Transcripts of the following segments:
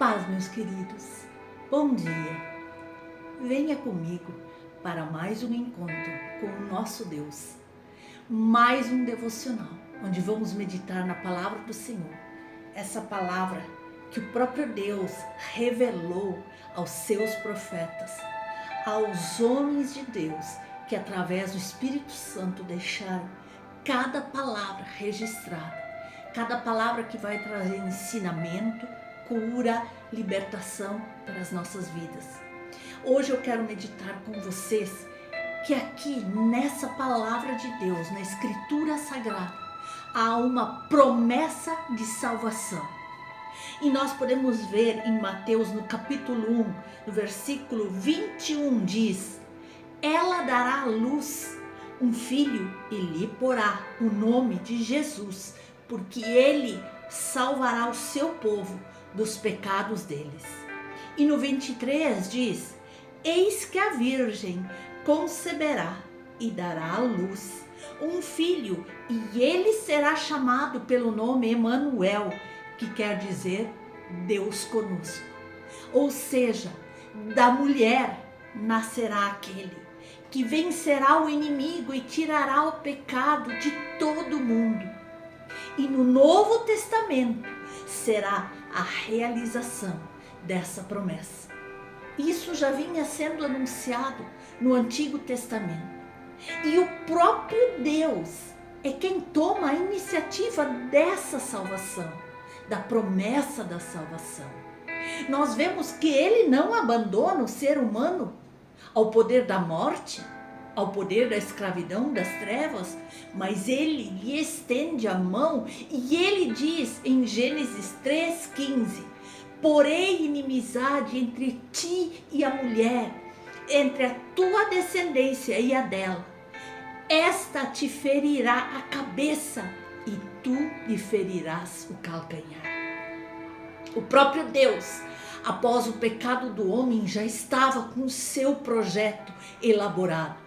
paz, meus queridos. Bom dia. Venha comigo para mais um encontro com o nosso Deus. Mais um devocional, onde vamos meditar na palavra do Senhor. Essa palavra que o próprio Deus revelou aos seus profetas, aos homens de Deus, que através do Espírito Santo deixaram cada palavra registrada. Cada palavra que vai trazer ensinamento, cura, libertação para as nossas vidas. Hoje eu quero meditar com vocês que aqui nessa palavra de Deus, na Escritura Sagrada, há uma promessa de salvação. E nós podemos ver em Mateus, no capítulo 1, no versículo 21, diz: ela dará à luz um filho e lhe porá o nome de Jesus, porque ele salvará o seu povo dos pecados deles. E no 23 diz: eis que a virgem conceberá e dará à luz um filho, e ele será chamado pelo nome Emanuel, que quer dizer Deus conosco. Ou seja, da mulher nascerá aquele que vencerá o inimigo e tirará o pecado de todo mundo. E no Novo Testamento será a realização dessa promessa. Isso já vinha sendo anunciado no Antigo Testamento. E o próprio Deus é quem toma a iniciativa dessa salvação, da promessa da salvação. Nós vemos que ele não abandona o ser humano ao poder da morte, ao poder da escravidão, das trevas, mas ele lhe estende a mão e ele diz em Gênesis 3,15: porém inimizade entre ti e a mulher, entre a tua descendência e a dela. Esta te ferirá a cabeça e tu lhe ferirás o calcanhar. O próprio Deus, após o pecado do homem, já estava com o seu projeto elaborado.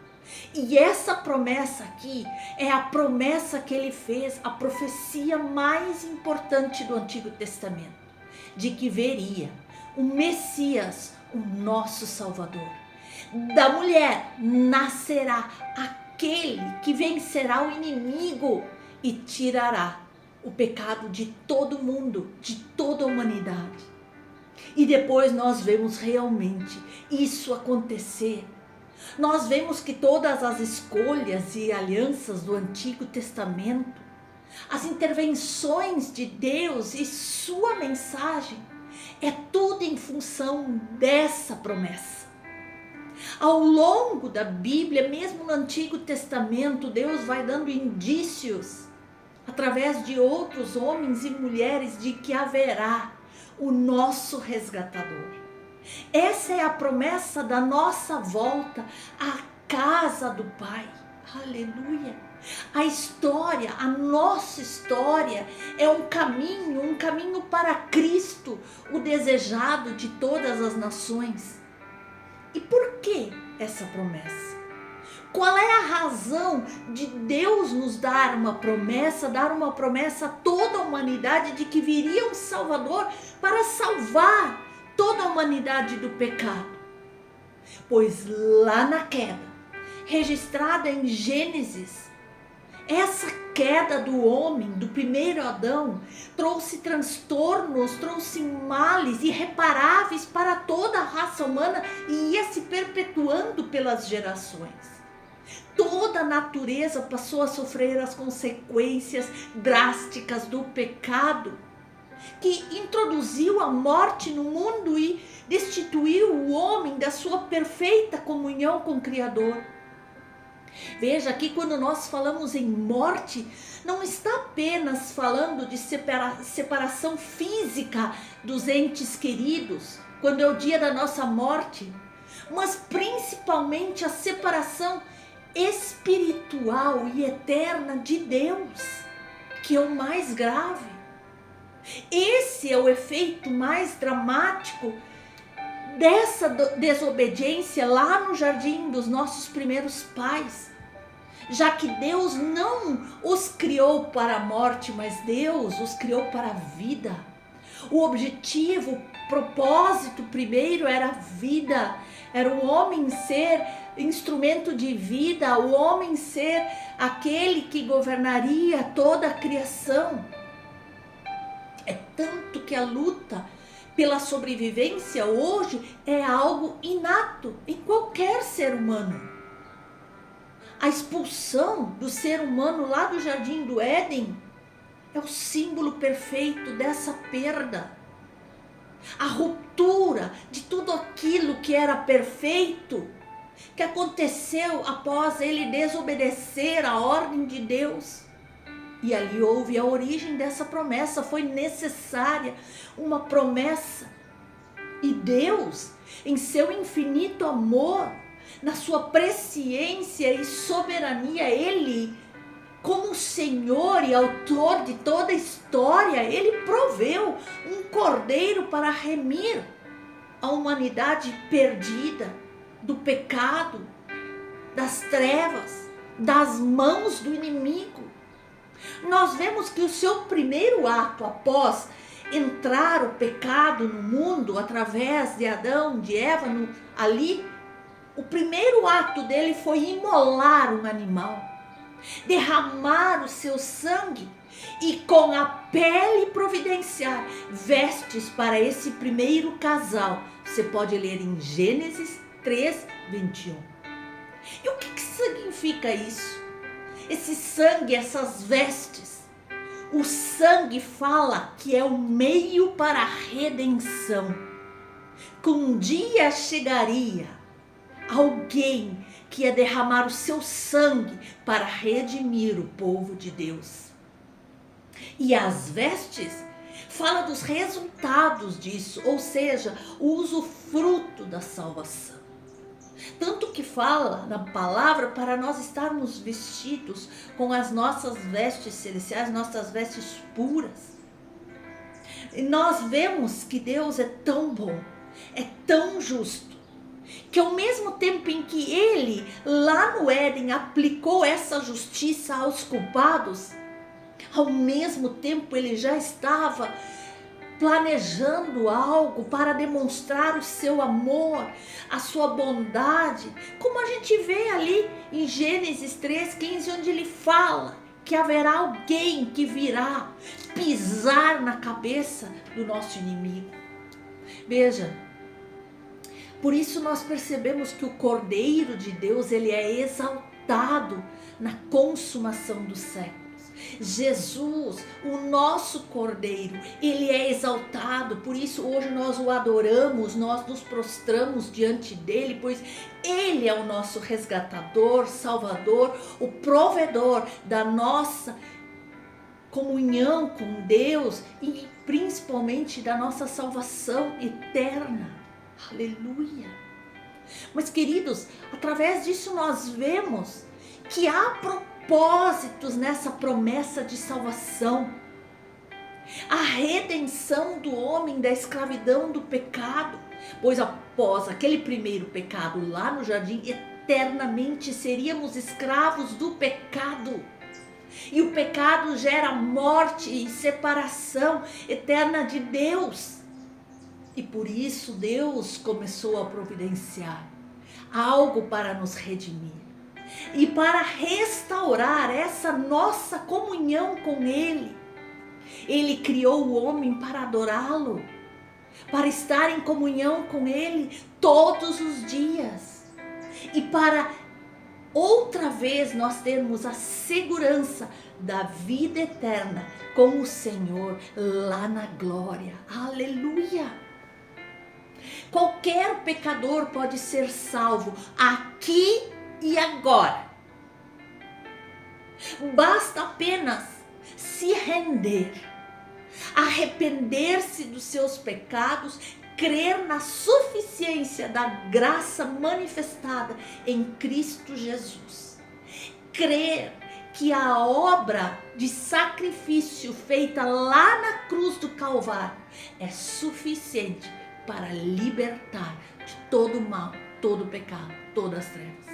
E essa promessa aqui é a promessa que ele fez, a profecia mais importante do Antigo Testamento, de que veria o Messias, o nosso Salvador. Da mulher nascerá aquele que vencerá o inimigo e tirará o pecado de todo mundo, de toda a humanidade. E depois nós vemos realmente isso acontecer. Nós vemos que todas as escolhas e alianças do Antigo Testamento, as intervenções de Deus e sua mensagem, é tudo em função dessa promessa. Ao longo da Bíblia, mesmo no Antigo Testamento, Deus vai dando indícios, através de outros homens e mulheres, de que haverá o nosso resgatador. Essa é a promessa da nossa volta à casa do Pai. Aleluia! A história, a nossa história é um caminho para Cristo, o desejado de todas as nações. E por que essa promessa? Qual é a razão de Deus nos dar uma promessa a toda a humanidade de que viria um Salvador para salvar toda a humanidade do pecado? Pois lá na queda, registrada em Gênesis, essa queda do homem, do primeiro Adão, trouxe transtornos, trouxe males irreparáveis para toda a raça humana e ia se perpetuando pelas gerações. Toda a natureza passou a sofrer as consequências drásticas do pecado, que introduziu a morte no mundo e destituiu o homem da sua perfeita comunhão com o Criador. Veja aqui, quando nós falamos em morte, não está apenas falando de separação física dos entes queridos, quando é o dia da nossa morte, mas principalmente a separação espiritual e eterna de Deus, que é o mais grave. Esse é o efeito mais dramático dessa desobediência lá no jardim dos nossos primeiros pais, já que Deus não os criou para a morte, mas Deus os criou para a vida, O objetivo, o propósito primeiro era a vida, era o homem ser instrumento de vida, o homem ser aquele que governaria toda a criação. É tanto que a luta pela sobrevivência hoje é algo inato em qualquer ser humano. A expulsão do ser humano lá do Jardim do Éden é o símbolo perfeito dessa perda. A ruptura de tudo aquilo que era perfeito, que aconteceu após ele desobedecer a ordem de Deus. E ali houve a origem dessa promessa, foi necessária uma promessa. E Deus, em seu infinito amor, na sua presciência e soberania, Ele, como Senhor e autor de toda a história, Ele proveu um cordeiro para remir a humanidade perdida do pecado, das trevas, das mãos do inimigo. Nós vemos que o seu primeiro ato após entrar o pecado no mundo através de Adão, de Eva, ali, o primeiro ato dele foi imolar um animal, derramar o seu sangue e com a pele providenciar vestes para esse primeiro casal. Você pode ler em Gênesis 3:21. E o que significa isso? Esse sangue, essas vestes. O sangue fala que é o meio para a redenção. Que um dia chegaria alguém que ia derramar o seu sangue para redimir o povo de Deus. E as vestes fala dos resultados disso, ou seja, o usufruto da salvação. Tanto que fala na palavra para nós estarmos vestidos com as nossas vestes celestiais, nossas vestes puras. E nós vemos que Deus é tão bom, é tão justo, que ao mesmo tempo em que Ele, lá no Éden, aplicou essa justiça aos culpados, ao mesmo tempo Ele já estava planejando algo para demonstrar o seu amor, a sua bondade, como a gente vê ali em Gênesis 3:15, onde Ele fala que haverá alguém que virá pisar na cabeça do nosso inimigo. Veja, por isso nós percebemos que o Cordeiro de Deus, ele é exaltado na consumação dos séculos. Jesus, o nosso Cordeiro, ele é exaltado, por isso hoje nós o adoramos, nós nos prostramos diante dele, pois ele é o nosso resgatador, salvador, o provedor da nossa comunhão com Deus e principalmente da nossa salvação eterna. Aleluia! Mas queridos, através disso nós vemos que há propósitos nessa promessa de salvação. A redenção do homem da escravidão do pecado, pois após aquele primeiro pecado lá no jardim, eternamente seríamos escravos do pecado. E o pecado gera morte e separação eterna de Deus. E por isso Deus começou a providenciar algo para nos redimir. E para restaurar essa nossa comunhão com Ele. Ele criou o homem para adorá-lo, para estar em comunhão com Ele todos os dias. E para outra vez nós termos a segurança da vida eterna com o Senhor lá na glória. Aleluia! Qualquer pecador pode ser salvo aqui e agora. Basta apenas se render, arrepender-se dos seus pecados, crer na suficiência da graça manifestada em Cristo Jesus. Crer que a obra de sacrifício feita lá na cruz do Calvário é suficiente para libertar de todo o mal, todo o pecado, todas as trevas.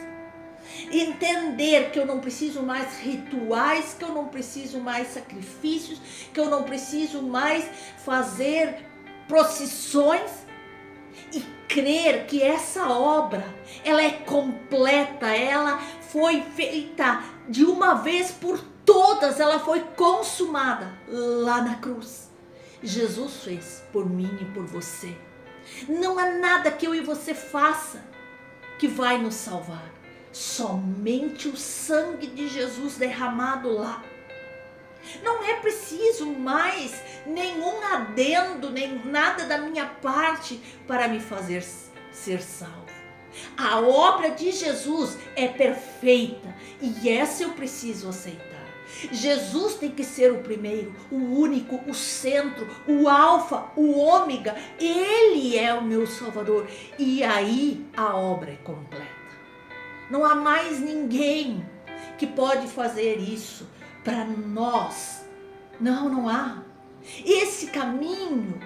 Entender que eu não preciso mais rituais, que eu não preciso mais sacrifícios, que eu não preciso mais fazer procissões, e crer que essa obra, ela é completa, ela foi feita de uma vez por todas, ela foi consumada lá na cruz. Jesus fez por mim e por você. Não há nada que eu e você faça que vai nos salvar. Somente o sangue de Jesus derramado lá. Não é preciso mais nenhum adendo, nem nada da minha parte para me fazer ser salvo. A obra de Jesus é perfeita e essa eu preciso aceitar. Jesus tem que ser o primeiro, o único, o centro, o alfa, o ômega. Ele é o meu Salvador e aí a obra é completa. Não há mais ninguém que pode fazer isso para nós. Não há. Esse caminho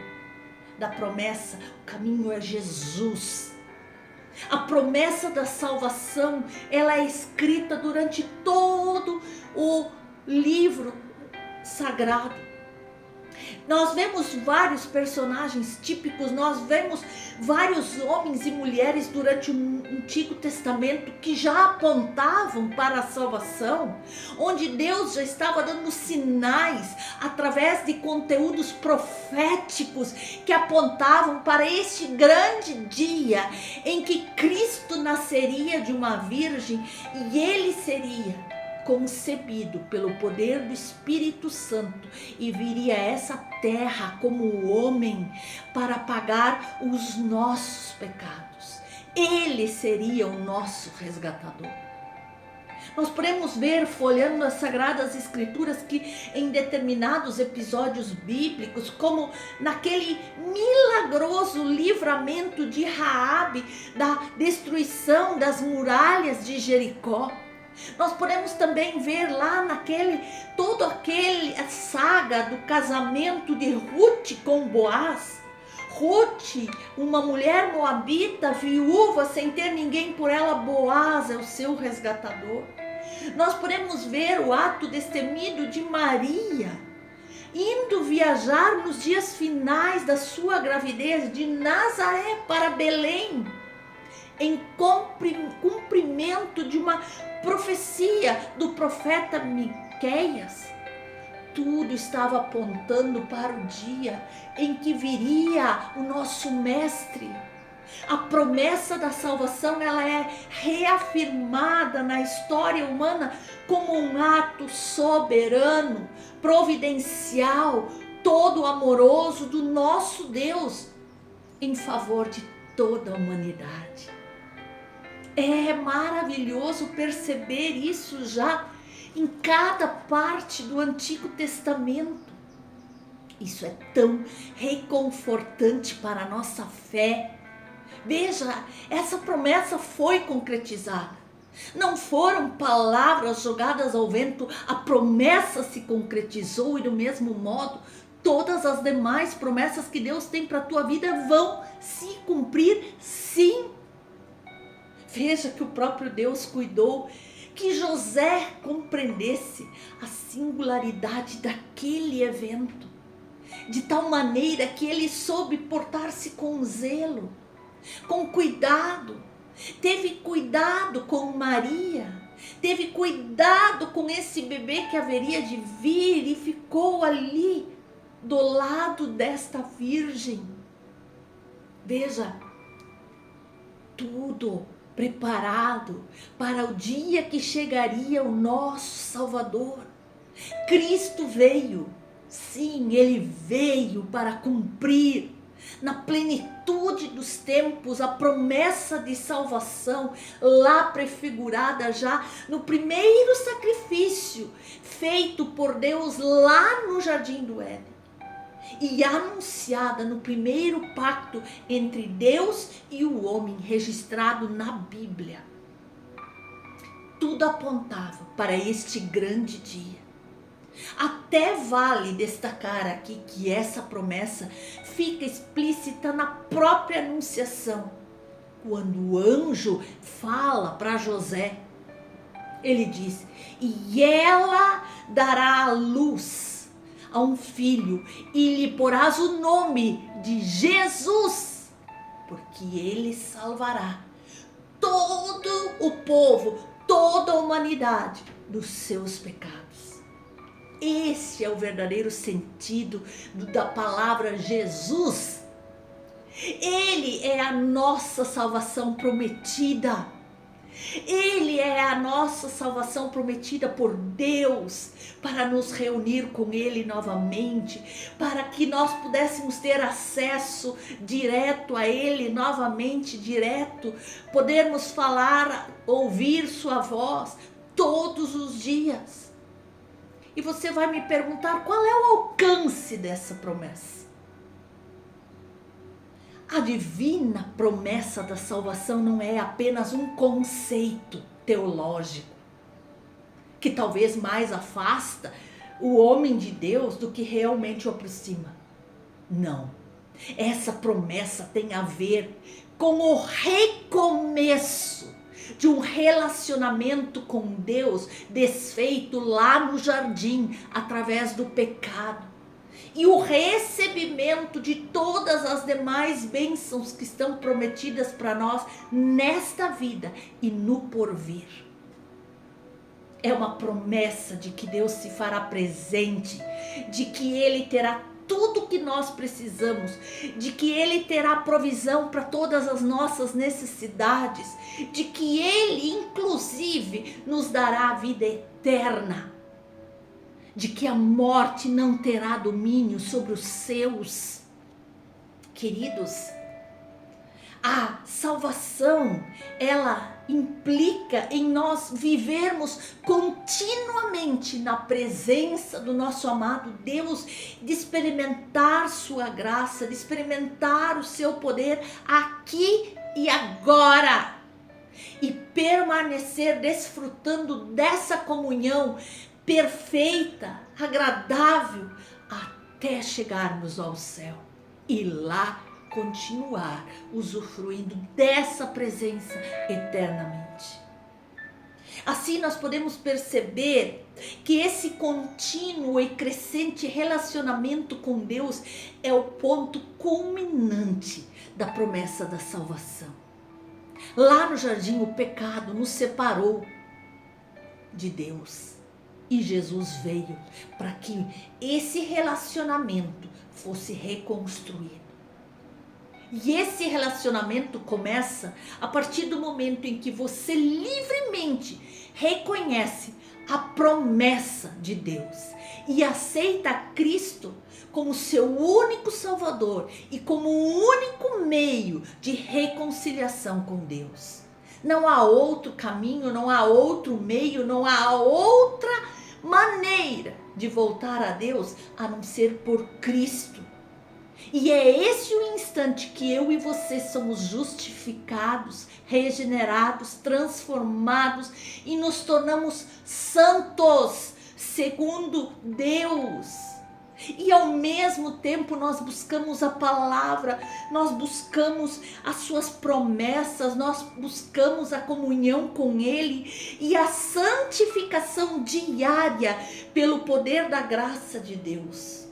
da promessa, o caminho é Jesus. A promessa da salvação, ela é escrita durante todo o livro sagrado. Nós vemos vários personagens típicos, nós vemos vários homens e mulheres durante o Antigo Testamento que já apontavam para a salvação, onde Deus já estava dando sinais através de conteúdos proféticos que apontavam para este grande dia em que Cristo nasceria de uma virgem e ele seria concebido pelo poder do Espírito Santo e viria a essa terra como homem para pagar os nossos pecados. Ele seria o nosso resgatador. Nós podemos ver, folheando as Sagradas Escrituras, que em determinados episódios bíblicos, como naquele milagroso livramento de Raabe da destruição das muralhas de Jericó, nós podemos também ver lá toda aquela saga do casamento de Ruth com Boaz. Ruth, uma mulher moabita, viúva, sem ter ninguém por ela, Boaz é o seu resgatador. Nós podemos ver o ato destemido de Maria, indo viajar nos dias finais da sua gravidez de Nazaré para Belém, em cumprimento de uma profecia do profeta Miqueias. Tudo estava apontando para o dia em que viria o nosso mestre. A promessa da salvação, ela é reafirmada na história humana como um ato soberano, providencial, todo amoroso do nosso Deus em favor de toda a humanidade. É maravilhoso perceber isso já em cada parte do Antigo Testamento. Isso é tão reconfortante para a nossa fé. Veja, essa promessa foi concretizada. Não foram palavras jogadas ao vento, a promessa se concretizou e do mesmo modo, todas as demais promessas que Deus tem para a tua vida vão se cumprir, sim. Veja que o próprio Deus cuidou que José compreendesse a singularidade daquele evento, de tal maneira que ele soube portar-se com zelo, com cuidado, teve cuidado com Maria, teve cuidado com esse bebê que haveria de vir e ficou ali do lado desta virgem. Veja, tudo preparado para o dia que chegaria o nosso Salvador. Cristo veio, sim, ele veio para cumprir na plenitude dos tempos a promessa de salvação lá prefigurada já no primeiro sacrifício feito por Deus lá no Jardim do Éden e anunciada no primeiro pacto entre Deus e o homem registrado na Bíblia. Tudo apontava para este grande dia. Até vale destacar aqui que essa promessa fica explícita na própria anunciação, quando o anjo fala para José Ele diz: e ela dará à luz a um filho e lhe porás o nome de Jesus, porque ele salvará todo o povo, toda a humanidade dos seus pecados. Esse é o verdadeiro sentido da palavra Jesus. Ele é a nossa salvação prometida. Ele é a nossa salvação prometida por Deus, para nos reunir com Ele novamente, para que nós pudéssemos ter acesso direto a Ele novamente, direto, podermos falar, ouvir sua voz todos os dias. E você vai me perguntar qual é o alcance dessa promessa. A divina promessa da salvação não é apenas um conceito teológico, que talvez mais afasta o homem de Deus do que realmente o aproxima. Não, essa promessa tem a ver com o recomeço de um relacionamento com Deus desfeito lá no jardim através do pecado. E o recebimento de todas as demais bênçãos que estão prometidas para nós nesta vida e no porvir. É uma promessa de que Deus se fará presente, de que Ele terá tudo o que nós precisamos, de que Ele terá provisão para todas as nossas necessidades, de que Ele, inclusive, nos dará a vida eterna, de que a morte não terá domínio sobre os seus. Queridos, a salvação, ela implica em nós vivermos continuamente na presença do nosso amado Deus, de experimentar sua graça, de experimentar o seu poder aqui e agora, e permanecer desfrutando dessa comunhão perfeita, agradável, até chegarmos ao céu e lá continuar usufruindo dessa presença eternamente. Assim nós podemos perceber que esse contínuo e crescente relacionamento com Deus é o ponto culminante da promessa da salvação. Lá no jardim o pecado nos separou de Deus. E Jesus veio para que esse relacionamento fosse reconstruído. E esse relacionamento começa a partir do momento em que você livremente reconhece a promessa de Deus e aceita Cristo como seu único Salvador e como o único meio de reconciliação com Deus. Não há outro caminho, não há outro meio, não há outra maneira de voltar a Deus a não ser por Cristo. E é esse o instante que eu e você somos justificados, regenerados, transformados e nos tornamos santos segundo Deus. E ao mesmo tempo nós buscamos a palavra, nós buscamos as suas promessas, nós buscamos a comunhão com Ele e a santificação diária pelo poder da graça de Deus.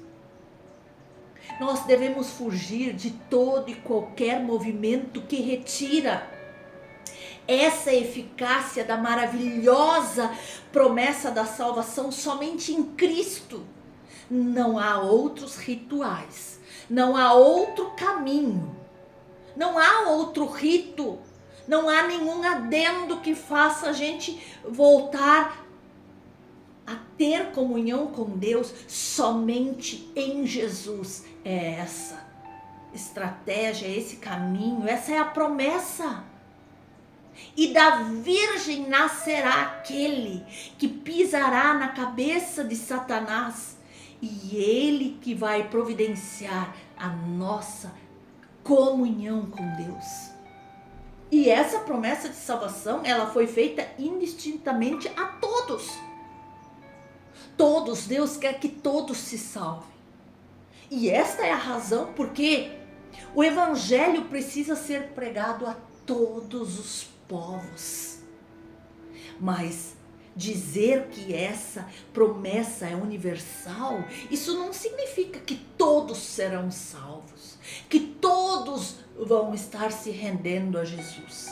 Nós devemos fugir de todo e qualquer movimento que retira essa eficácia da maravilhosa promessa da salvação somente em Cristo. Não há outros rituais, não há outro caminho, não há outro rito, não há nenhum adendo que faça a gente voltar a ter comunhão com Deus somente em Jesus. É essa estratégia, é esse caminho, essa é a promessa. E da Virgem nascerá aquele que pisará na cabeça de Satanás. E Ele que vai providenciar a nossa comunhão com Deus. E essa promessa de salvação, ela foi feita indistintamente a todos. Todos, Deus quer que todos se salvem. E esta é a razão porque o Evangelho precisa ser pregado a todos os povos. Mas Dizer que essa promessa é universal, isso não significa que todos serão salvos, que todos vão estar se rendendo a Jesus.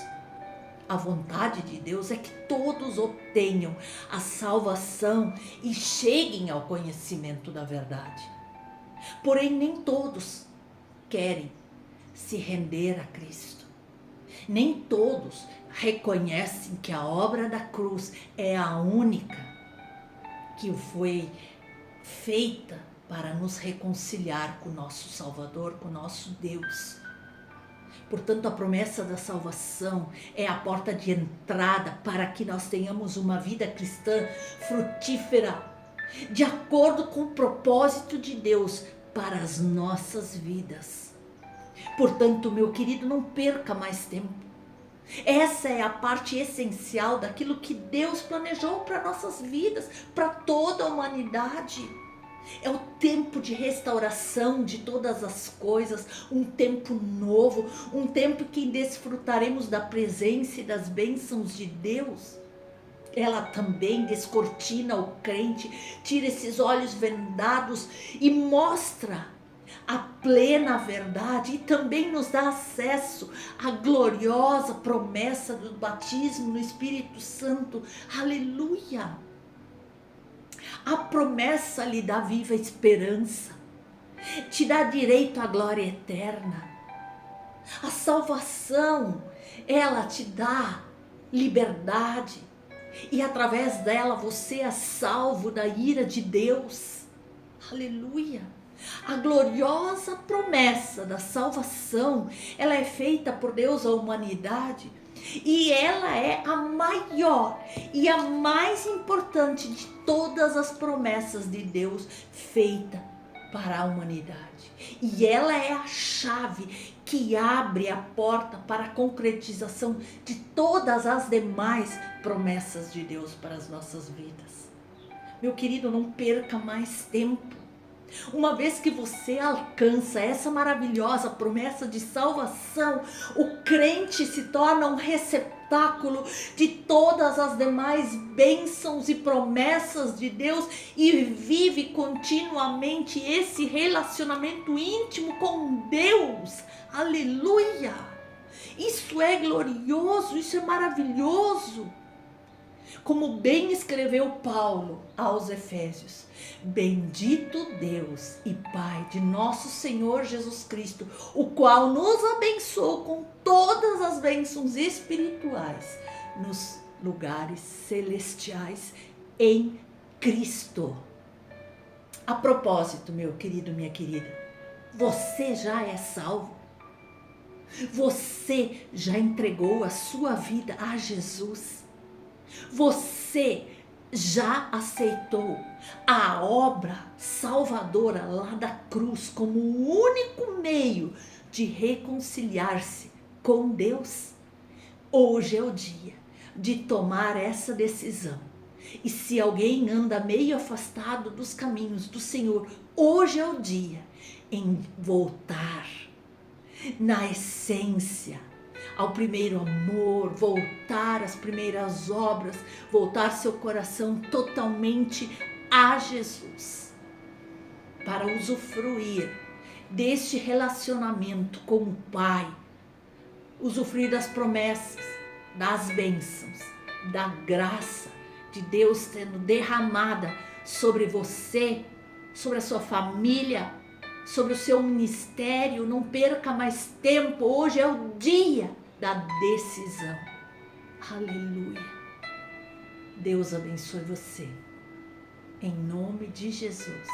A vontade de Deus é que todos obtenham a salvação e cheguem ao conhecimento da verdade. Porém, nem todos querem se render a Cristo. Nem todos reconhecem que a obra da cruz é a única que foi feita para nos reconciliar com o nosso Salvador, com o nosso Deus. Portanto, a promessa da salvação é a porta de entrada para que nós tenhamos uma vida cristã frutífera, de acordo com o propósito de Deus para as nossas vidas. Portanto, meu querido, não perca mais tempo. Essa é a parte essencial daquilo que Deus planejou para nossas vidas, para toda a humanidade. É o tempo de restauração de todas as coisas, um tempo novo, um tempo que desfrutaremos da presença e das bênçãos de Deus. Ela também descortina o crente, tira esses olhos vendados e mostra a plena verdade e também nos dá acesso à gloriosa promessa do batismo no Espírito Santo. Aleluia! A promessa lhe dá viva esperança, te dá direito à glória eterna. A salvação, ela te dá liberdade e através dela você é salvo da ira de Deus. Aleluia! A gloriosa promessa da salvação, ela é feita por Deus à humanidade e ela é a maior e a mais importante de todas as promessas de Deus feita para a humanidade. E ela é a chave que abre a porta para a concretização de todas as demais promessas de Deus para as nossas vidas. Meu querido, não perca mais tempo. Uma vez que você alcança essa maravilhosa promessa de salvação, o crente se torna um receptáculo de todas as demais bênçãos e promessas de Deus e vive continuamente esse relacionamento íntimo com Deus. Aleluia! Isso é glorioso, isso é maravilhoso. Como bem escreveu Paulo aos Efésios: bendito Deus e Pai de nosso Senhor Jesus Cristo, o qual nos abençoou com todas as bênçãos espirituais nos lugares celestiais em Cristo. A propósito, meu querido, minha querida, você já é salvo? Você já entregou a sua vida a Jesus? Você já aceitou a obra salvadora lá da cruz como o único meio de reconciliar-se com Deus? Hoje é o dia de tomar essa decisão. E se alguém anda meio afastado dos caminhos do Senhor, hoje é o dia em voltar na essência, ao primeiro amor, voltar às primeiras obras, voltar seu coração totalmente a Jesus, para usufruir deste relacionamento com o Pai, usufruir das promessas, das bênçãos, da graça de Deus sendo derramada sobre você, sobre a sua família, sobre o seu ministério. Não perca mais tempo, hoje é o dia da decisão. Aleluia. Deus abençoe você. Em nome de Jesus.